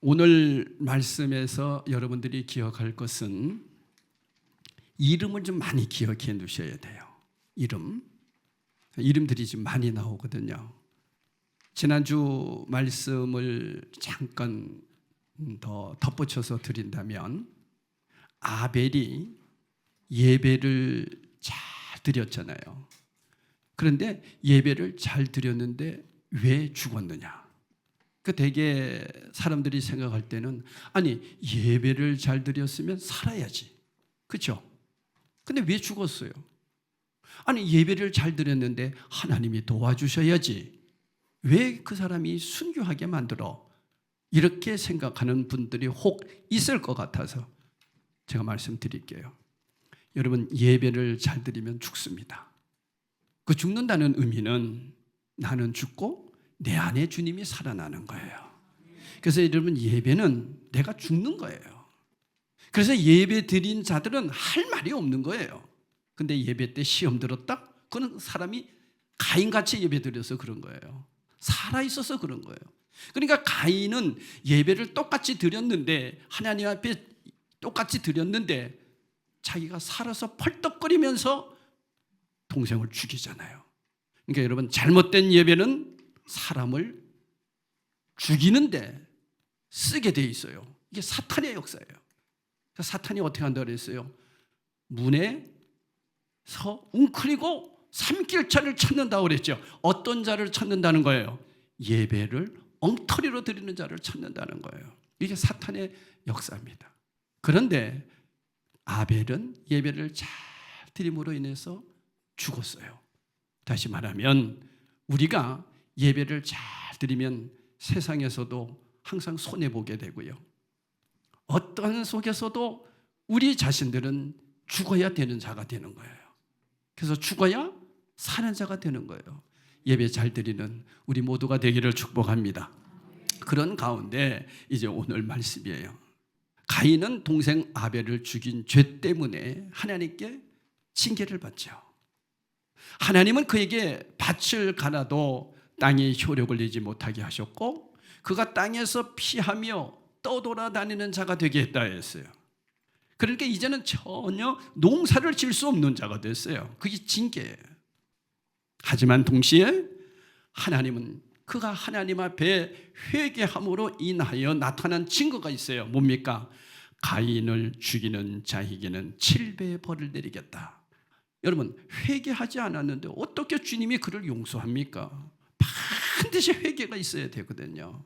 오늘 말씀에서 여러분들이 기억할 것은 이름을 좀 많이 기억해 두셔야 돼요. 이름들이 좀 많이 나오거든요. 지난주 말씀을 잠깐 더 덧붙여서 드린다면 아벨이 예배를 잘 드렸잖아요. 그런데 예배를 잘 드렸는데 왜 죽었느냐? 되게 사람들이 생각할 때는 아니 예배를 잘 드렸으면 살아야지, 그렇죠? 근데 왜 죽었어요? 아니 예배를 잘 드렸는데 하나님이 도와주셔야지, 왜 그 사람이 순교하게 만들어? 이렇게 생각하는 분들이 혹 있을 것 같아서 제가 말씀드릴게요. 여러분, 예배를 잘 드리면 죽습니다. 그 죽는다는 의미는 나는 죽고 내 안에 주님이 살아나는 거예요. 그래서 여러분, 예배는 내가 죽는 거예요. 그래서 예배 드린 자들은 할 말이 없는 거예요. 근데 예배 때 시험 들었다? 그건 사람이 가인같이 예배 드려서 그런 거예요. 살아있어서 그런 거예요. 그러니까 가인은 예배를 똑같이 드렸는데, 하나님 앞에 똑같이 드렸는데 자기가 살아서 펄떡거리면서 동생을 죽이잖아요. 그러니까 여러분, 잘못된 예배는 사람을 죽이는데 쓰게 돼 있어요. 이게 사탄의 역사예요. 그러니까 사탄이 어떻게 한다고 그랬어요? 문에서 웅크리고 삼킬자를 찾는다고 그랬죠. 어떤 자를 찾는다는 거예요? 예배를 엉터리로 드리는 자를 찾는다는 거예요. 이게 사탄의 역사입니다. 그런데 아벨은 예배를 잘 드림으로 인해서 죽었어요. 다시 말하면 우리가 예배를 잘 드리면 세상에서도 항상 손해보게 되고요, 어떤 속에서도 우리 자신들은 죽어야 되는 자가 되는 거예요. 그래서 죽어야 사는 자가 되는 거예요. 예배 잘 드리는 우리 모두가 되기를 축복합니다. 그런 가운데 이제 오늘 말씀이에요. 가인은 동생 아벨을 죽인 죄 때문에 하나님께 징계를 받죠. 하나님은 그에게 밭을 갈아도 땅이 효력을 내지 못하게 하셨고, 그가 땅에서 피하며 떠돌아다니는 자가 되게 했다 했어요. 그러니까 이제는 전혀 농사를 질 수 없는 자가 됐어요. 그게 징계예요. 하지만 동시에 하나님은 그가 하나님 앞에 회개함으로 인하여 나타난 증거가 있어요. 뭡니까? 가인을 죽이는 자에게는 7배의 벌을 내리겠다. 여러분, 회개하지 않았는데 어떻게 주님이 그를 용서합니까? 반드시 회개가 있어야 되거든요.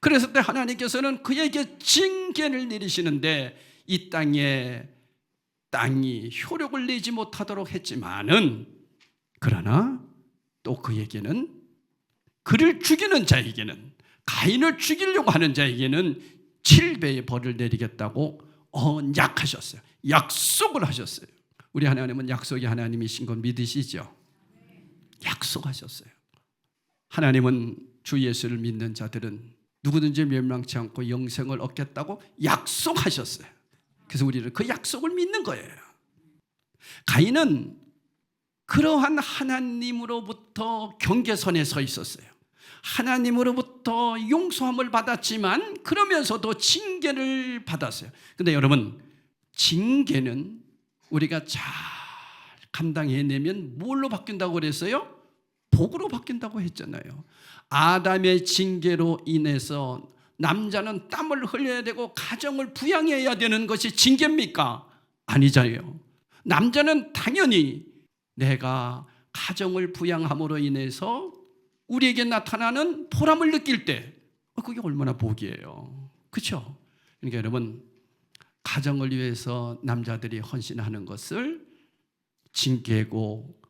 그래서 때 하나님께서는 그에게 징계를 내리시는데 이 땅이 효력을 내지 못하도록 했지만은, 그러나 또 그에게는, 그를 죽이는 자에게는, 가인을 죽이려고 하는 자에게는 7배의 벌을 내리겠다고 언약하셨어요. 약속을 하셨어요. 우리 하나님은 약속이 하나님이신 건 믿으시죠? 약속하셨어요. 하나님은 주 예수를 믿는 자들은 누구든지 멸망치 않고 영생을 얻겠다고 약속하셨어요. 그래서 우리는 그 약속을 믿는 거예요. 가인은 그러한 하나님으로부터 경계선에 서 있었어요. 하나님으로부터 용서함을 받았지만 그러면서도 징계를 받았어요. 근데 여러분, 징계는 우리가 잘 감당해내면 뭘로 바뀐다고 그랬어요? 복으로 바뀐다고 했잖아요. 아담의 징계로 인해서 남자는 땀을 흘려야 되고 가정을 부양해야 되는 것이 징계입니까? 아니잖아요. 남자는 당연히 내가 가정을 부양함으로 인해서 우리에게 나타나는 보람을 느낄 때 그게 얼마나 복이에요. 그렇죠? 그러니까 여러분, 가정을 위해서 남자들이 헌신하는 것을 징계고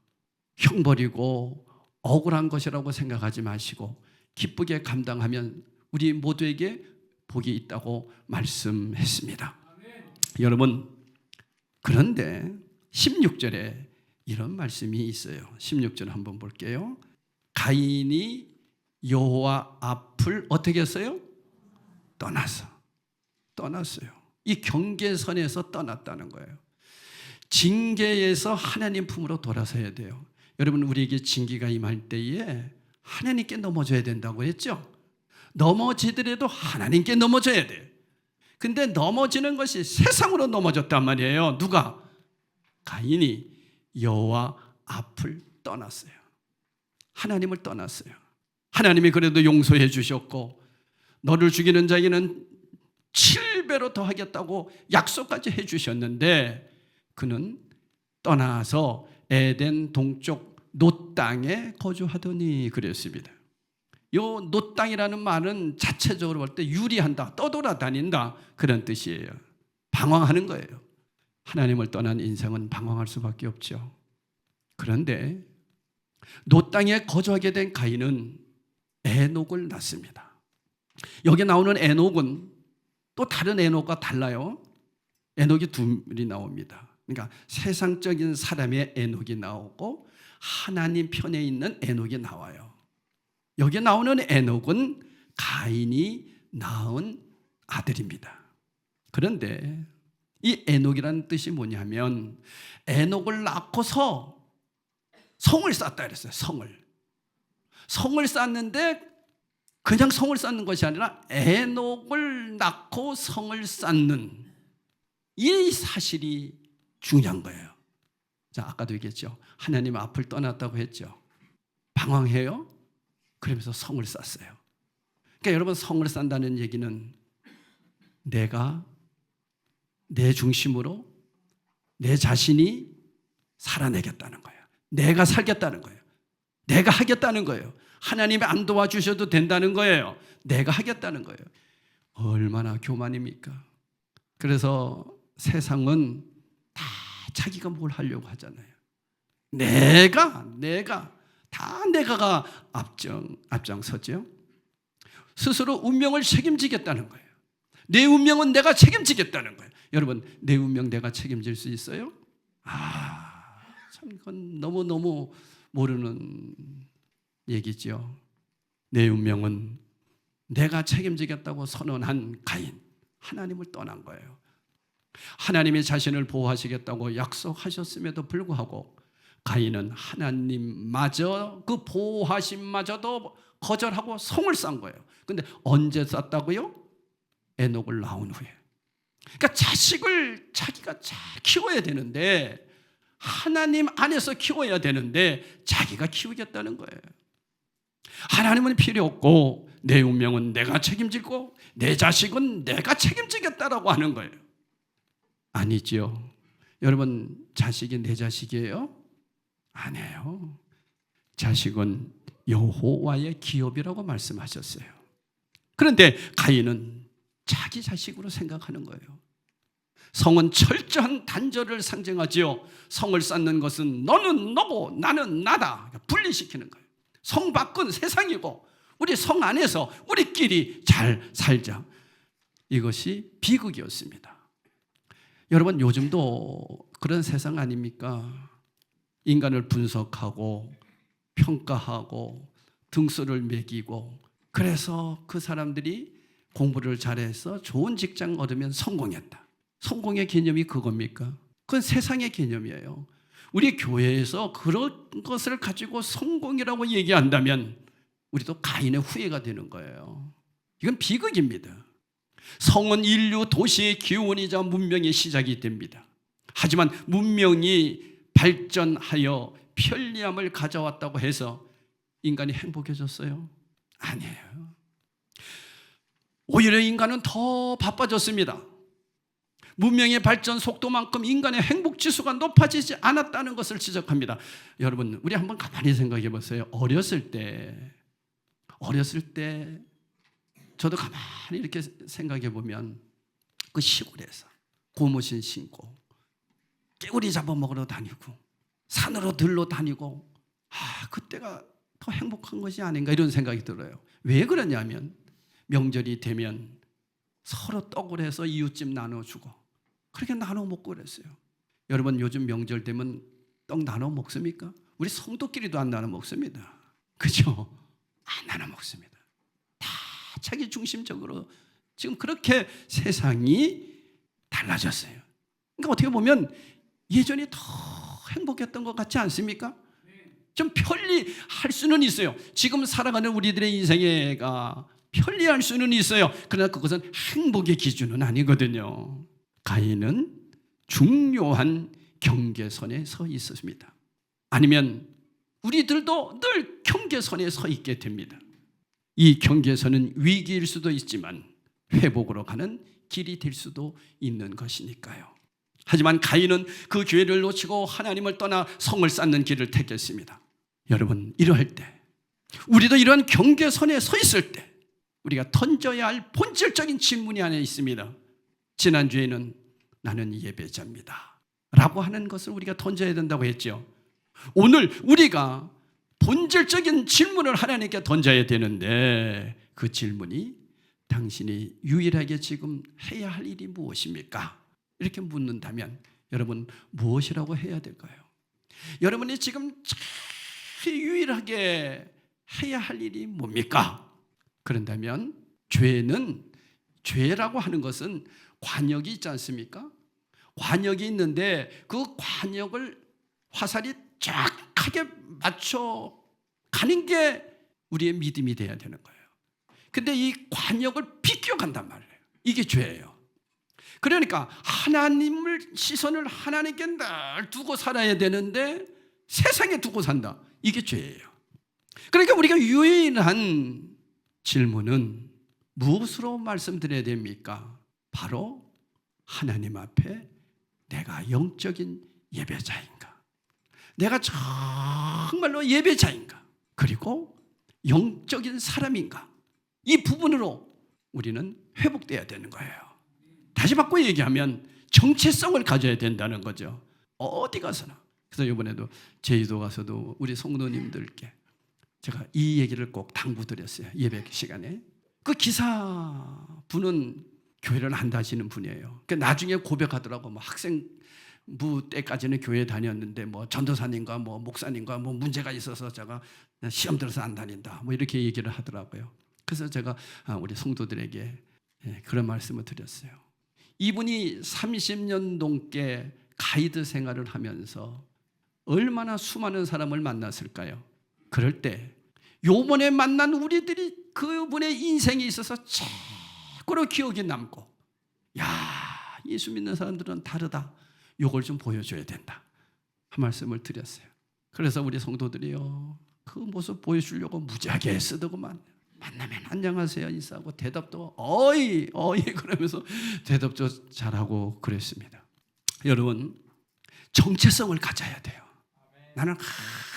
형벌이고 억울한 것이라고 생각하지 마시고 기쁘게 감당하면 우리 모두에게 복이 있다고 말씀했습니다. 여러분, 그런데 16절에 이런 말씀이 있어요. 16절 한번 볼게요. 가인이 여호와 앞을 어떻게 했어요? 떠났어요. 이 경계선에서 떠났다는 거예요. 징계에서 하나님 품으로 돌아서야 돼요. 여러분, 우리에게 징계가 임할 때에 하나님께 넘어져야 된다고 했죠. 넘어지더라도 하나님께 넘어져야 돼. 근데 넘어지는 것이 세상으로 넘어졌단 말이에요. 누가? 가인이 여호와 앞을 떠났어요. 하나님을 떠났어요. 하나님이 그래도 용서해 주셨고 너를 죽이는 자에게는 7배로 더 하겠다고 약속까지 해 주셨는데 그는 떠나서 에덴 동쪽 놋 땅에 거주하더니 그랬습니다. 요 놋 땅이라는 말은 자체적으로 볼 때 유리한다, 떠돌아다닌다 그런 뜻이에요. 방황하는 거예요. 하나님을 떠난 인생은 방황할 수밖에 없죠. 그런데 놋 땅에 거주하게 된 가인은 에녹을 낳습니다. 여기 나오는 에녹은 또 다른 에녹과 달라요. 에녹이 둘이 나옵니다. 그러니까 세상적인 사람의 에녹이 나오고 하나님 편에 있는 에녹이 나와요. 여기 나오는 에녹은 가인이 낳은 아들입니다. 그런데 이 에녹이라는 뜻이 뭐냐면 에녹을 낳고서 성을 쌓았다 그랬어요. 성을 쌓는데 그냥 성을 쌓는 것이 아니라 에녹을 낳고 성을 쌓는 이 사실이 중요한 거예요. 자, 아까도 얘기했죠. 하나님 앞을 떠났다고 했죠. 방황해요. 그러면서 성을 쌓았어요. 그러니까 여러분 성을 쌓는다는 얘기는 내가 내 중심으로 내 자신이 살아내겠다는 거예요. 내가 살겠다는 거예요. 내가 하겠다는 거예요. 하나님이 안 도와주셔도 된다는 거예요. 내가 하겠다는 거예요. 얼마나 교만입니까? 그래서 세상은 다 자기가 뭘 하려고 하잖아요. 내가 다 내가가 앞장서죠. 스스로 운명을 책임지겠다는 거예요. 내 운명은 내가 책임지겠다는 거예요. 여러분, 내 운명 내가 책임질 수 있어요? 참 이건 너무너무 모르는 얘기죠. 내 운명은 내가 책임지겠다고 선언한 가인, 하나님을 떠난 거예요. 하나님이 자신을 보호하시겠다고 약속하셨음에도 불구하고 가인은 하나님마저 그 보호하심마저도 거절하고 성을 쌓은 거예요. 근데 언제 쌓았다고요? 에녹을 낳은 후에. 그러니까 자식을 자기가 잘 키워야 되는데 하나님 안에서 키워야 되는데 자기가 키우겠다는 거예요. 하나님은 필요 없고 내 운명은 내가 책임지고 내 자식은 내가 책임지겠다라고 하는 거예요. 아니죠. 여러분, 자식이 내 자식이에요? 아니에요. 자식은 여호와의 기업이라고 말씀하셨어요. 그런데 가인은 자기 자식으로 생각하는 거예요. 성은 철저한 단절을 상징하지요. 성을 쌓는 것은 너는 너고 나는 나다 분리시키는 거예요. 성 밖은 세상이고 우리 성 안에서 우리끼리 잘 살자. 이것이 비극이었습니다. 여러분, 요즘도 그런 세상 아닙니까? 인간을 분석하고 평가하고 등수를 매기고 그래서 그 사람들이 공부를 잘해서 좋은 직장 얻으면 성공했다. 성공의 개념이 그겁니까? 그건 세상의 개념이에요. 우리 교회에서 그런 것을 가지고 성공이라고 얘기한다면 우리도 가인의 후예가 되는 거예요. 이건 비극입니다. 성은 인류 도시의 기원이자 문명의 시작이 됩니다. 하지만 문명이 발전하여 편리함을 가져왔다고 해서 인간이 행복해졌어요? 아니에요. 오히려 인간은 더 바빠졌습니다. 문명의 발전 속도만큼 인간의 행복 지수가 높아지지 않았다는 것을 지적합니다. 여러분, 우리 한번 가만히 생각해 보세요. 어렸을 때 저도 가만히 이렇게 생각해 보면 그 시골에서 고무신 신고 깨구리 잡아먹으러 다니고 산으로 들러 다니고 그때가 더 행복한 것이 아닌가 이런 생각이 들어요. 왜 그러냐면 명절이 되면 서로 떡을 해서 이웃집 나눠주고 그렇게 나눠 먹고 그랬어요. 여러분, 요즘 명절 되면 떡 나눠 먹습니까? 우리 성도끼리도 안 나눠 먹습니다. 그죠? 안 나눠 먹습니다. 다 자기 중심적으로 지금 그렇게 세상이 달라졌어요. 그러니까 어떻게 보면 예전이 더 행복했던 것 같지 않습니까? 좀 편리할 수는 있어요. 지금 살아가는 우리들의 인생애가 편리할 수는 있어요. 그러나 그것은 행복의 기준은 아니거든요. 가인은 중요한 경계선에 서 있었습니다. 아니면 우리들도 늘 경계선에 서 있게 됩니다. 이 경계선은 위기일 수도 있지만 회복으로 가는 길이 될 수도 있는 것이니까요. 하지만 가인은 그 기회를 놓치고 하나님을 떠나 성을 쌓는 길을 택했습니다. 여러분, 이러할 때, 우리도 이런 경계선에 서 있을 때 우리가 던져야 할 본질적인 질문이 하나 있습니다. 지난주에는 나는 예배자입니다 라고 하는 것을 우리가 던져야 된다고 했죠. 오늘 우리가 본질적인 질문을 하나님께 던져야 되는데, 그 질문이 당신이 유일하게 지금 해야 할 일이 무엇입니까? 이렇게 묻는다면 여러분 무엇이라고 해야 될까요? 여러분이 지금 유일하게 해야 할 일이 뭡니까? 그런다면 죄라고 하는 것은 관역이 있지 않습니까? 관역이 있는데 그 관역을 화살이 정확하게 맞춰 가는 게 우리의 믿음이 돼야 되는 거예요. 근데 이 관역을 비껴간단 말이에요. 이게 죄예요. 그러니까 하나님을 시선을 하나님께 늘 두고 살아야 되는데 세상에 두고 산다. 이게 죄예요. 그러니까 우리가 유일한 질문은 무엇으로 말씀드려야 됩니까? 바로 하나님 앞에 내가 영적인 예배자인가? 내가 정말로 예배자인가? 그리고 영적인 사람인가? 이 부분으로 우리는 회복돼야 되는 거예요. 다시 바꿔 얘기하면 정체성을 가져야 된다는 거죠. 어디 가서나. 그래서 이번에도 제주도 가서도 우리 성도님들께 제가 이 얘기를 꼭 당부드렸어요. 예배 시간에. 그 기사분은 교회를 안 다니시는 분이에요. 그러니까 나중에 고백하더라고. 뭐 학생부 때까지는 교회 다녔는데 뭐 전도사님과 뭐 목사님과 뭐 문제가 있어서 제가 시험 들어서 안 다닌다. 뭐 이렇게 얘기를 하더라고요. 그래서 제가 우리 성도들에게 그런 말씀을 드렸어요. 이분이 30년 넘게 가이드 생활을 하면서 얼마나 수많은 사람을 만났을까요? 그럴 때 요번에 만난 우리들이 그분의 인생에 있어서 최고로 기억에 남고, 야, 예수 믿는 사람들은 다르다. 요걸 좀 보여줘야 된다. 한 말씀을 드렸어요. 그래서 우리 성도들이요, 그 모습 보여주려고 무지하게 애쓰더구만. 만나면 안녕하세요 인사하고 대답도 어이 그러면서 대답도 잘하고 그랬습니다. 여러분, 정체성을 가져야 돼요. 나는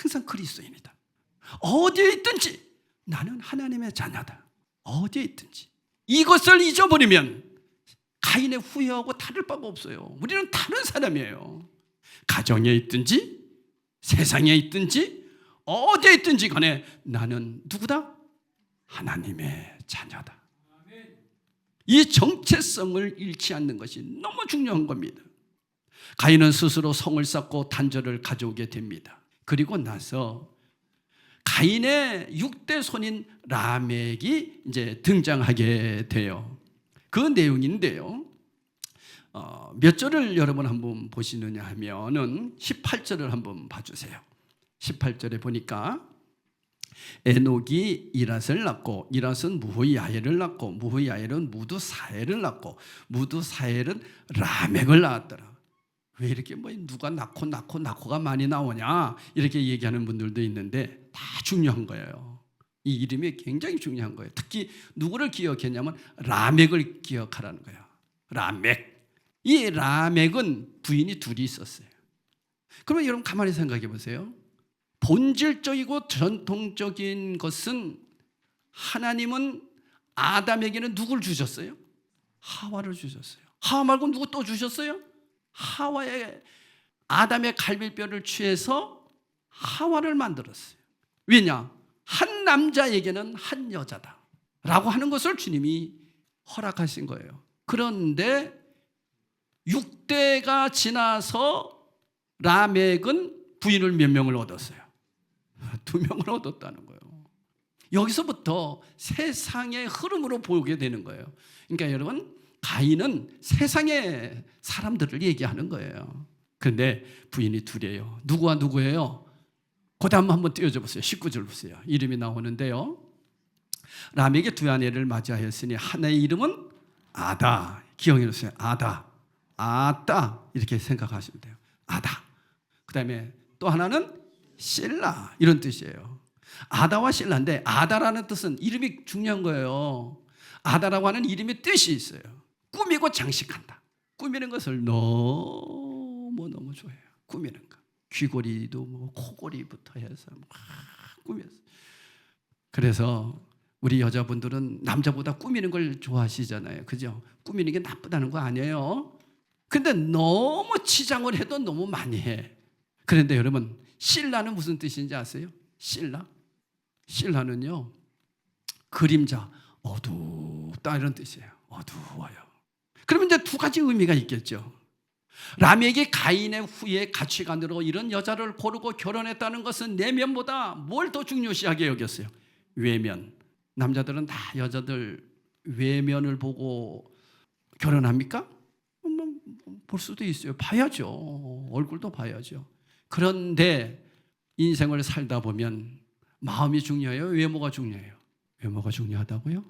항상 그리스도인이다. 어디에 있든지 나는 하나님의 자녀다. 어디에 있든지. 이것을 잊어버리면 가인의 후회하고 다를 바가 없어요. 우리는 다른 사람이에요. 가정에 있든지 세상에 있든지 어디에 있든지 간에 나는 누구다? 하나님의 자녀다. 이 정체성을 잃지 않는 것이 너무 중요한 겁니다. 가인은 스스로 성을 쌓고 단절을 가져오게 됩니다. 그리고 나서 가인의 6대 손인 라멕이 이제 등장하게 돼요. 그 내용인데요. 몇 절을 여러분 한번 보시느냐 하면은 18절을 한번 봐주세요. 18절에 보니까 에녹이 이랏을 낳고 이랏은 무후야엘을 낳고 무후야엘은 무두사엘을 낳고 무두사엘은 라멕을 낳았더라. 왜 이렇게 뭐 누가 낳고가 많이 나오냐 이렇게 얘기하는 분들도 있는데 다 중요한 거예요. 이 이름이 굉장히 중요한 거예요. 특히 누구를 기억했냐면 라멕을 기억하라는 거예요. 라멕. 이 라멕은 부인이 둘이 있었어요. 그러면 여러분 가만히 생각해 보세요. 본질적이고 전통적인 것은 하나님은 아담에게는 누굴 주셨어요? 하와를 주셨어요. 하와 말고 누구 또 주셨어요? 하와의 아담의 갈비뼈를 취해서 하와를 만들었어요. 왜냐? 한 남자에게는 한 여자다 라고 하는 것을 주님이 허락하신 거예요. 그런데 6대가 지나서 라멕은 부인을 몇 명을 얻었어요? 2명을 얻었다는 거예요. 여기서부터 세상의 흐름으로 보게 되는 거예요. 그러니까 여러분, 가인은 세상의 사람들을 얘기하는 거예요. 그런데 부인이 둘이에요. 누구와 누구예요? 그 다음 한번 띄워줘 보세요. 19절 보세요. 이름이 나오는데요. 라멕의 두 아내를 맞이하였으니 하나의 이름은 아다. 기억해 놓으세요. 아다. 아따 이렇게 생각하시면 돼요. 아다. 그 다음에 또 하나는 실라 이런 뜻이에요. 아다와 실라인데 아다라는 뜻은 이름이 중요한 거예요. 아다라고 하는 이름의 뜻이 있어요. 꾸미고 장식한다. 꾸미는 것을 너무너무 좋아해요. 꾸미는 거. 귀걸이도 뭐 코걸이부터 해서 막 꾸몄어요. 그래서 우리 여자분들은 남자보다 꾸미는 걸 좋아하시잖아요. 그죠? 꾸미는 게 나쁘다는 거 아니에요. 근데 너무 치장을 해도 너무 많이 해. 그런데 여러분, 실라는 무슨 뜻인지 아세요? 실라? 실라는요, 그림자, 어둡다 이런 뜻이에요. 어두워요. 그러면 이제 두 가지 의미가 있겠죠. 라멕이 가인의 후예 가치관으로 이런 여자를 고르고 결혼했다는 것은 내면보다 뭘 더 중요시하게 여겼어요? 외면. 남자들은 다 여자들 외면을 보고 결혼합니까? 볼 수도 있어요. 봐야죠. 얼굴도 봐야죠. 그런데 인생을 살다 보면 마음이 중요해요? 외모가 중요해요? 외모가 중요하다고요?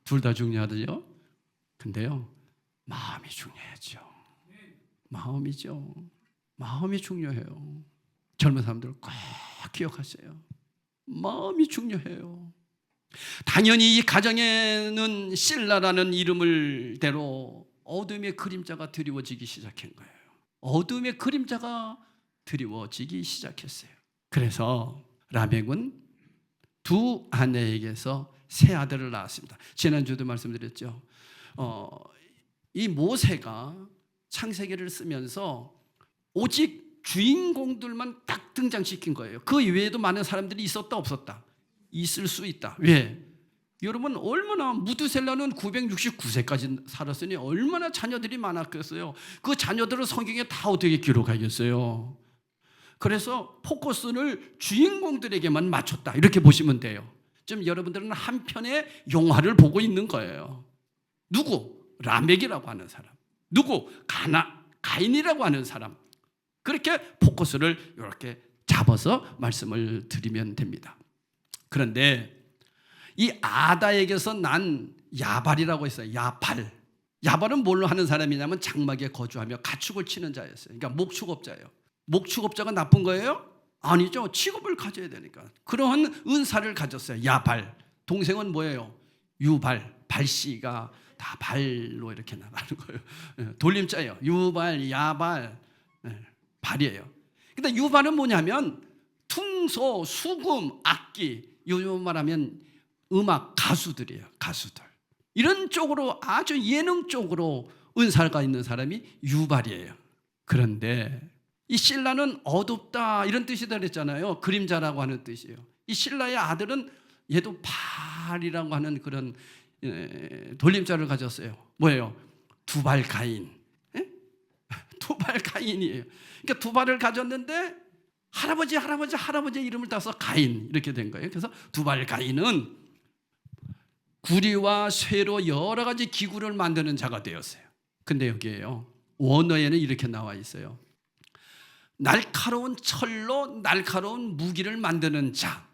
둘 다 중요하죠. 근데요, 마음이 중요하죠. 마음이죠. 마음이 중요해요. 젊은 사람들 꼭 기억하세요. 마음이 중요해요. 당연히 이 가정에는 실라라는 이름을 대로 어둠의 그림자가 드리워지기 시작한 거예요. 어둠의 그림자가 드리워지기 시작했어요. 그래서 라멕은 두 아내에게서 세 아들을 낳았습니다. 지난주도 말씀드렸죠. 이 모세가 창세기를 쓰면서 오직 주인공들만 딱 등장시킨 거예요. 그 이외에도 많은 사람들이 있었다 없었다? 있을 수 있다. 왜? 여러분 얼마나 무드셀라는 969세까지 살았으니 얼마나 자녀들이 많았겠어요. 그 자녀들을 성경에 다 어떻게 기록하겠어요. 그래서 포커스를 주인공들에게만 맞췄다 이렇게 보시면 돼요. 지금 여러분들은 한 편의 영화를 보고 있는 거예요. 누구? 라멕이라고 하는 사람. 누구? 가인이라고 하는 사람. 그렇게 포커스를 이렇게 잡아서 말씀을 드리면 됩니다. 그런데 이 아다에게서 난 야발이라고 있어요. 야발은 뭘로 하는 사람이냐면 장막에 거주하며 가축을 치는 자였어요. 그러니까 목축업자예요. 목축업자가 나쁜 거예요? 아니죠. 직업을 가져야 되니까. 그러한 은사를 가졌어요. 야발. 동생은 뭐예요? 유발. 발씨가 다 발로 이렇게 나가는 거예요. 돌림자예요. 유발, 야발, 발이에요. 근데 유발은 뭐냐면 퉁소, 수금, 악기. 요즘 말하면 음악 가수들이에요. 가수들. 이런 쪽으로 아주 예능 쪽으로 은사가 있는 사람이 유발이에요. 그런데 이 실라는 어둡다 이런 뜻이다 그랬잖아요. 그림자라고 하는 뜻이에요. 이 실라의 아들은 얘도 발이라고 하는 그런 돌림자를 가졌어요. 뭐예요? 두발 가인. 두발 가인이에요. 그러니까 두 발을 가졌는데 할아버지 이름을 따서 가인 이렇게 된 거예요. 그래서 두발 가인은 구리와 쇠로 여러 가지 기구를 만드는 자가 되었어요. 근데 여기에요. 원어에는 이렇게 나와 있어요. 날카로운 철로 날카로운 무기를 만드는 자.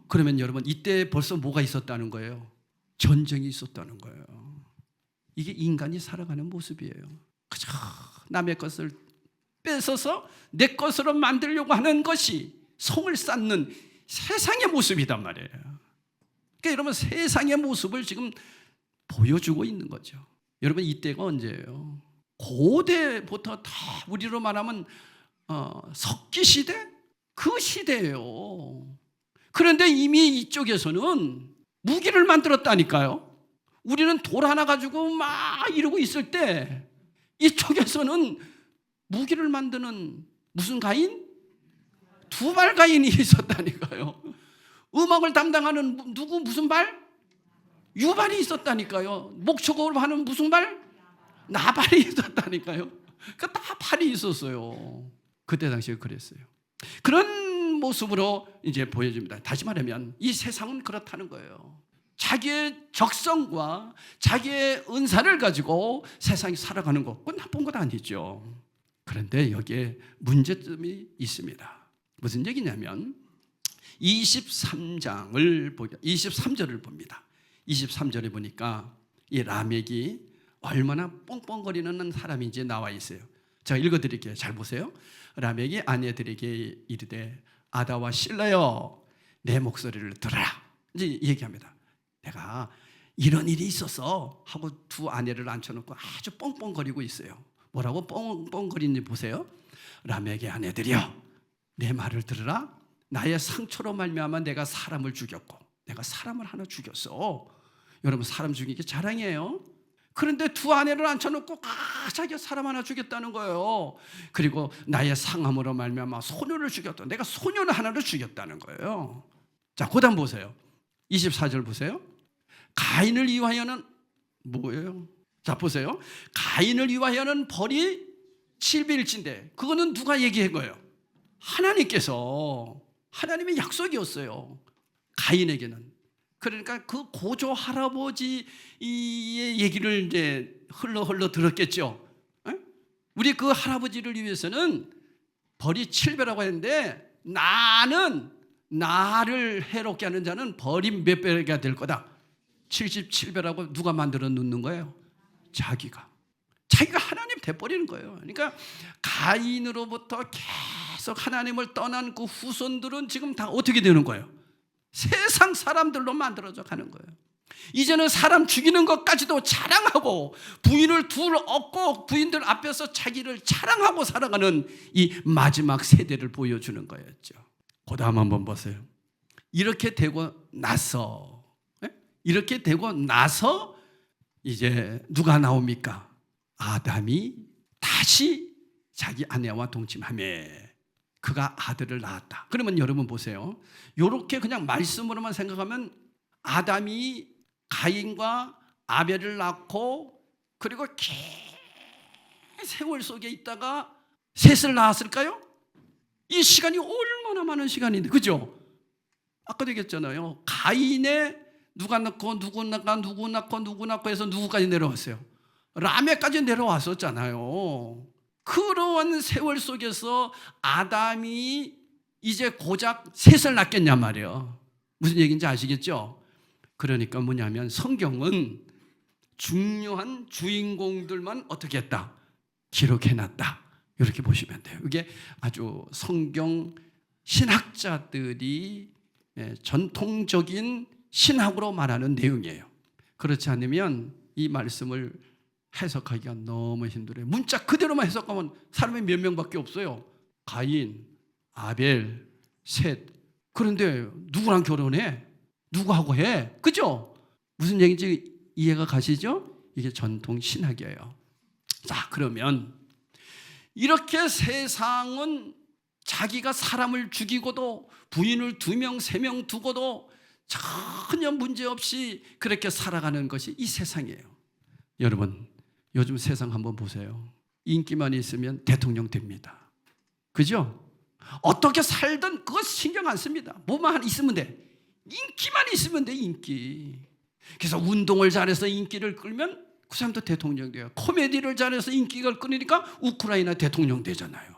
그러면 여러분 이때 벌써 뭐가 있었다는 거예요? 전쟁이 있었다는 거예요. 이게 인간이 살아가는 모습이에요. 그저 남의 것을 뺏어서 내 것으로 만들려고 하는 것이 성을 쌓는 세상의 모습이단 말이에요. 그러니까 여러분 세상의 모습을 지금 보여주고 있는 거죠. 여러분 이때가 언제예요? 고대부터 다 우리로 말하면 석기 시대? 그 시대예요. 그런데 이미 이쪽에서는 무기를 만들었다니까요. 우리는 돌 하나 가지고 막 이러고 있을 때 이쪽에서는 무기를 만드는 무슨 가인? 두발 가인이 있었다니까요. 음악을 담당하는 누구 무슨 발? 유발이 있었다니까요. 목축업을 하는 무슨 발? 나발이 있었다니까요. 그 다 발이 있었어요. 그때 당시에 그랬어요. 그런 모습으로 이제 보여집니다. 다시 말하면 이 세상은 그렇다는 거예요. 자기의 적성과 자기의 은사를 가지고 세상이 살아가는 것, 그건 나쁜 건 아니죠. 그런데 여기에 문제점이 있습니다. 무슨 얘기냐면 23장을 보게 23절을 봅니다. 23절에 보니까 이 라멕이 얼마나 뻥뻥거리는 사람인지 나와 있어요. 제가 읽어드릴게요. 잘 보세요. 라멕이 아내들에게 이르되 아다와 실라여 내 목소리를 들어라. 이제 얘기합니다. 내가 이런 일이 있었어 하고 두 아내를 앉혀놓고 아주 뻥뻥거리고 있어요. 뭐라고 뻥뻥거리는지 보세요. 라멕의 아내들이여 내 말을 들으라. 나의 상처로 말미암아 내가 사람을 죽였고 내가 사람을 하나 죽였어. 여러분 사람 죽이는 게 자랑이에요. 그런데 두 아내를 앉혀놓고 자기가 사람 하나 죽였다는 거예요. 그리고 나의 상함으로 말미암아 소년을 죽였다. 내가 소년 하나를 죽였다는 거예요. 자, 그다음 보세요. 24절 보세요. 가인을 위하여는 뭐예요? 자, 보세요. 가인을 위하여는 벌이 700일치인데 그거는 누가 얘기한 거예요? 하나님께서. 하나님의 약속이었어요. 가인에게는. 그러니까 그 고조 할아버지의 얘기를 이제 흘러 들었겠죠. 우리 그 할아버지를 위해서는 벌이 7배라고 했는데 나를 해롭게 하는 자는 벌이 몇 배가 될 거다. 77배라고 누가 만들어 놓는 거예요? 자기가 하나님 돼버리는 거예요. 그러니까 가인으로부터 계속 하나님을 떠난 그 후손들은 지금 다 어떻게 되는 거예요? 세상 사람들로 만들어져 가는 거예요. 이제는 사람 죽이는 것까지도 자랑하고 부인을 둘 얻고 부인들 앞에서 자기를 자랑하고 살아가는 이 마지막 세대를 보여주는 거였죠. 그 다음 한번 보세요. 이렇게 되고 나서 이제 누가 나옵니까? 아담이 다시 자기 아내와 동침하며 그가 아들을 낳았다. 그러면 여러분 보세요. 이렇게 그냥 말씀으로만 생각하면 아담이 가인과 아벨을 낳고 그리고 긴 세월 속에 있다가 셋을 낳았을까요? 이 시간이 얼마나 많은 시간인데, 그죠? 아까도 얘기했잖아요. 가인에 누가 낳고 누구 낳고 해서 누구까지 내려왔어요? 라멕까지 내려왔었잖아요. 그러한 세월 속에서 아담이 이제 고작 셋을 낳겠냔 말이에요. 무슨 얘기인지 아시겠죠? 그러니까 뭐냐면 성경은 중요한 주인공들만 어떻게 했다? 기록해놨다. 이렇게 보시면 돼요. 이게 아주 성경 신학자들이 전통적인 신학으로 말하는 내용이에요. 그렇지 않으면 이 말씀을 해석하기가 너무 힘들어요. 문자 그대로만 해석하면 사람이 몇 명밖에 없어요. 가인, 아벨, 셋. 그런데 누구랑 결혼해? 누구하고 해? 그죠? 무슨 얘기인지 이해가 가시죠? 이게 전통 신학이에요. 자, 그러면 이렇게 세상은 자기가 사람을 죽이고도 부인을 2명, 3명 두고도 전혀 문제없이 그렇게 살아가는 것이 이 세상이에요. 여러분, 요즘 세상 한번 보세요. 인기만 있으면 대통령 됩니다. 그죠? 어떻게 살든 그거 신경 안 씁니다. 뭐만 있으면 돼. 인기만 있으면 돼, 인기. 그래서 운동을 잘해서 인기를 끌면 그 사람도 대통령 돼요. 코미디를 잘해서 인기를 끌으니까 우크라이나 대통령 되잖아요.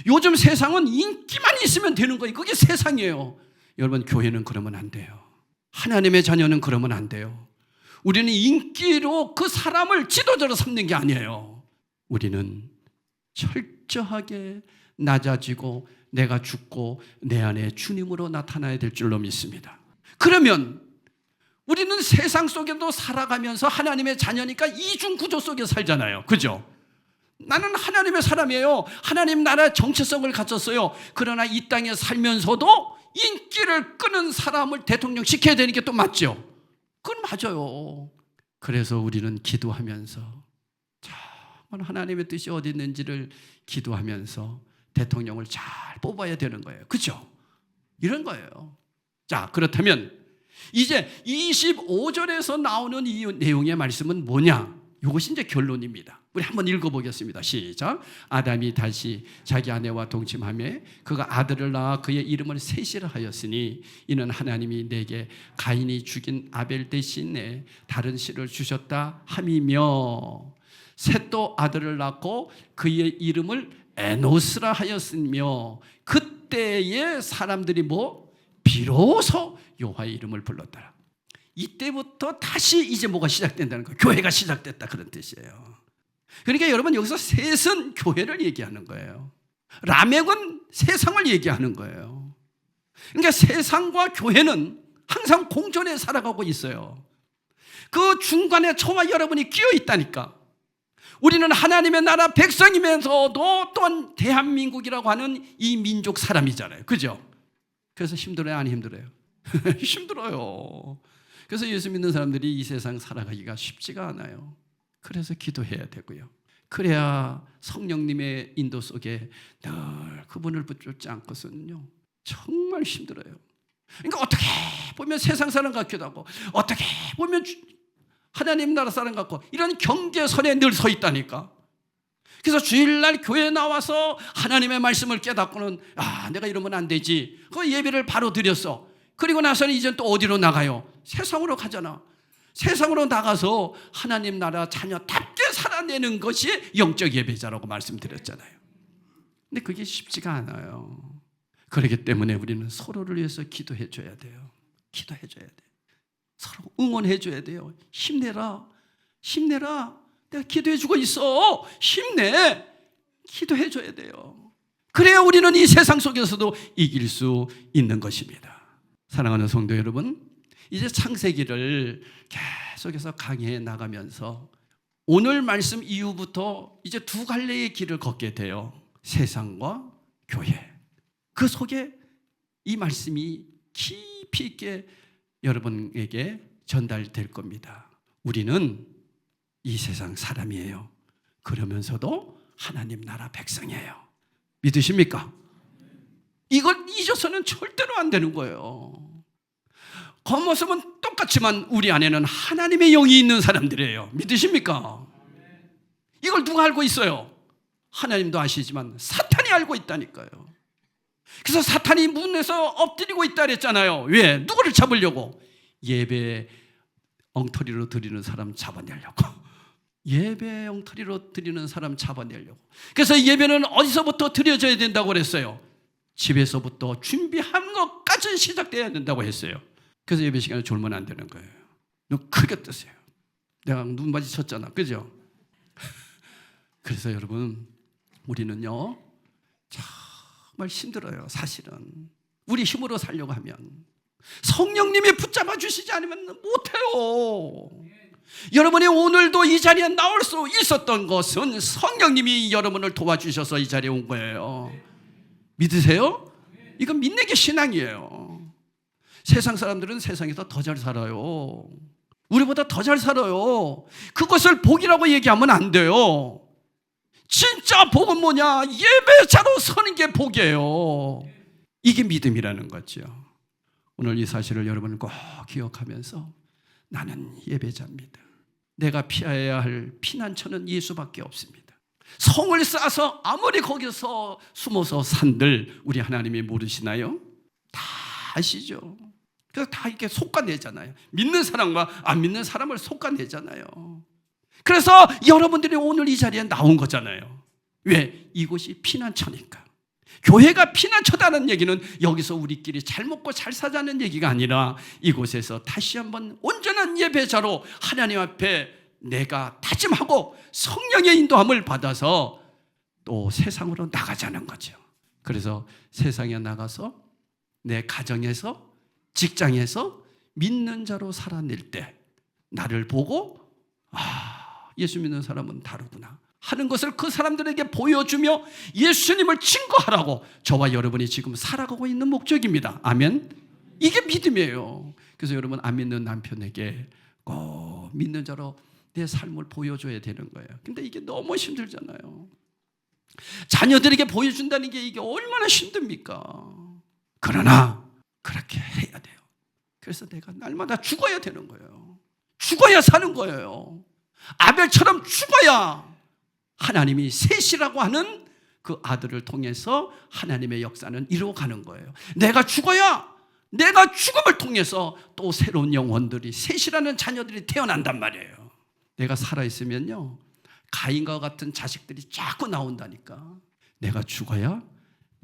요즘 세상은 인기만 있으면 되는 거예요. 그게 세상이에요. 여러분, 교회는 그러면 안 돼요. 하나님의 자녀는 그러면 안 돼요. 우리는 인기로 그 사람을 지도자로 삼는 게 아니에요. 우리는 철저하게 낮아지고 내가 죽고 내 안에 주님으로 나타나야 될 줄로 믿습니다. 그러면 우리는 세상 속에도 살아가면서 하나님의 자녀니까 이중 구조 속에 살잖아요. 그죠? 나는 하나님의 사람이에요. 하나님 나라의 정체성을 갖췄어요. 그러나 이 땅에 살면서도 인기를 끄는 사람을 대통령 시켜야 되는 게 또 맞죠? 그건 맞아요. 그래서 우리는 기도하면서 정말 하나님의 뜻이 어디 있는지를 기도하면서 대통령을 잘 뽑아야 되는 거예요. 그죠? 이런 거예요. 자, 그렇다면 이제 25절에서 나오는 이 내용의 말씀은 뭐냐? 이것이 이제 결론입니다. 우리 한번 읽어보겠습니다. 시작. 아담이 다시 자기 아내와 동침하며 그가 아들을 낳아 그의 이름을 셋이라 하였으니 이는 하나님이 내게 가인이 죽인 아벨 대신에 다른 씨를 주셨다 함이며 셋도 아들을 낳고 그의 이름을 에노스라 하였으며 그 그때의 사람들이 비로소 여호와의 이름을 불렀더라. 이때부터 다시 이제 뭐가 시작된다는 거예요. 교회가 시작됐다, 그런 뜻이에요. 그러니까 여러분, 여기서 셋은 교회를 얘기하는 거예요. 라멕은 세상을 얘기하는 거예요. 그러니까 세상과 교회는 항상 공존해 살아가고 있어요. 그 중간에 저와 여러분이 끼어 있다니까. 우리는 하나님의 나라 백성이면서도 또한 대한민국이라고 하는 이 민족 사람이잖아요. 그죠? 그래서 힘들어요, 안 힘들어요? 힘들어요. 그래서 예수 믿는 사람들이 이 세상 살아가기가 쉽지가 않아요. 그래서 기도해야 되고요. 그래야 성령님의 인도 속에 늘 그분을 붙잡지 않고서는요, 정말 힘들어요. 그러니까 어떻게 보면 세상 사람 같기도 하고, 어떻게 보면 하나님 나라 사람 같고, 이런 경계선에 늘 서 있다니까. 그래서 주일날 교회에 나와서 하나님의 말씀을 깨닫고는 내가 이러면 안 되지. 그 예배를 바로 드렸어. 그리고 나서는 이제 또 어디로 나가요? 세상으로 가잖아. 세상으로 나가서 하나님 나라 자녀답게 살아내는 것이 영적 예배자라고 말씀드렸잖아요. 근데 그게 쉽지가 않아요. 그렇기 때문에 우리는 서로를 위해서 기도해 줘야 돼요. 기도해 줘야 돼요. 서로 응원해 줘야 돼요. 힘내라. 힘내라. 내가 기도해 주고 있어. 힘내. 기도해 줘야 돼요. 그래야 우리는 이 세상 속에서도 이길 수 있는 것입니다. 사랑하는 성도 여러분, 이제 창세기를 계속해서 강의해 나가면서 오늘 말씀 이후부터 이제 두 갈래의 길을 걷게 돼요. 세상과 교회. 그 속에 이 말씀이 깊이 있게 여러분에게 전달될 겁니다. 우리는 이 세상 사람이에요. 그러면서도 하나님 나라 백성이에요. 믿으십니까? 이걸 잊어서는 절대로 안 되는 거예요. 겉모습은 똑같지만 우리 안에는 하나님의 영이 있는 사람들이에요. 믿으십니까? 이걸 누가 알고 있어요? 하나님도 아시지만 사탄이 알고 있다니까요. 그래서 사탄이 문에서 엎드리고 있다 그랬잖아요. 왜? 누구를 잡으려고? 예배 엉터리로 드리는 사람 잡아내려고. 예배 엉터리로 드리는 사람 잡아내려고. 그래서 예배는 어디서부터 드려져야 된다고 그랬어요? 집에서부터 준비한 것까지 시작돼야 된다고 했어요. 그래서 예배 시간에 졸면 안 되는 거예요. 눈 크게 뜨세요. 내가 눈 마주쳤잖아. 그죠? 그래서 여러분, 우리는요 정말 힘들어요. 사실은 우리 힘으로 살려고 하면 성령님이 붙잡아 주시지 않으면 못해요. 여러분이 오늘도 이 자리에 나올 수 있었던 것은 성령님이 여러분을 도와주셔서 이 자리에 온 거예요. 믿으세요? 이건 믿는 게 신앙이에요. 세상 사람들은 세상에서 더 잘 살아요. 우리보다 더 잘 살아요. 그것을 복이라고 얘기하면 안 돼요. 진짜 복은 뭐냐? 예배자로 서는 게 복이에요. 이게 믿음이라는 거죠. 오늘 이 사실을 여러분 꼭 기억하면서 나는 예배자입니다. 내가 피해야 할 피난처는 예수밖에 없습니다. 성을 쌓아서 아무리 거기서 숨어서 산들 우리 하나님이 모르시나요? 다 아시죠. 그래서 다 이렇게 솎아내잖아요. 믿는 사람과 안 믿는 사람을 솎아내잖아요. 그래서 여러분들이 오늘 이 자리에 나온 거잖아요. 왜? 이곳이 피난처니까. 교회가 피난처다는 얘기는 여기서 우리끼리 잘 먹고 잘 사자는 얘기가 아니라 이곳에서 다시 한번 온전한 예배자로 하나님 앞에 내가 다짐하고 성령의 인도함을 받아서 또 세상으로 나가자는 거죠. 그래서 세상에 나가서 내 가정에서 직장에서 믿는 자로 살아낼 때 나를 보고 예수 믿는 사람은 다르구나 하는 것을 그 사람들에게 보여주며 예수님을 증거하라고 저와 여러분이 지금 살아가고 있는 목적입니다. 아멘. 이게 믿음이에요. 그래서 여러분 안 믿는 남편에게 꼭 믿는 자로 내 삶을 보여줘야 되는 거예요. 근데 이게 너무 힘들잖아요. 자녀들에게 보여준다는 게 이게 얼마나 힘듭니까? 그러나 그렇게 해야 돼요. 그래서 내가 날마다 죽어야 되는 거예요. 죽어야 사는 거예요. 아벨처럼 죽어야 하나님이 셋이라고 하는 그 아들을 통해서 하나님의 역사는 이루어가는 거예요. 내가 죽어야 내가 죽음을 통해서 또 새로운 영혼들이 셋이라는 자녀들이 태어난단 말이에요. 내가 살아있으면요 가인과 같은 자식들이 자꾸 나온다니까. 내가 죽어야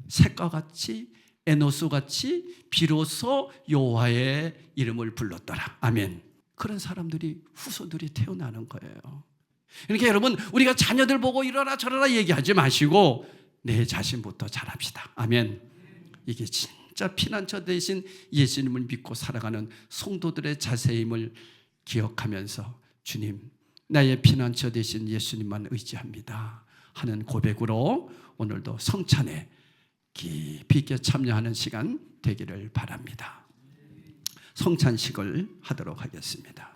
셋과 같이 에노스 같이 비로소 여호와의 이름을 불렀더라. 아멘. 그런 사람들이 후손들이 태어나는 거예요. 그러니까 여러분, 우리가 자녀들 보고 이러라 저러라 얘기하지 마시고 내 자신부터 잘합시다. 아멘. 이게 진짜 피난처 대신 예수님을 믿고 살아가는 성도들의 자세임을 기억하면서 주님, 나의 피난처 대신 예수님만 의지합니다 하는 고백으로 오늘도 성찬에 깊이 있게 참여하는 시간 되기를 바랍니다. 성찬식을 하도록 하겠습니다.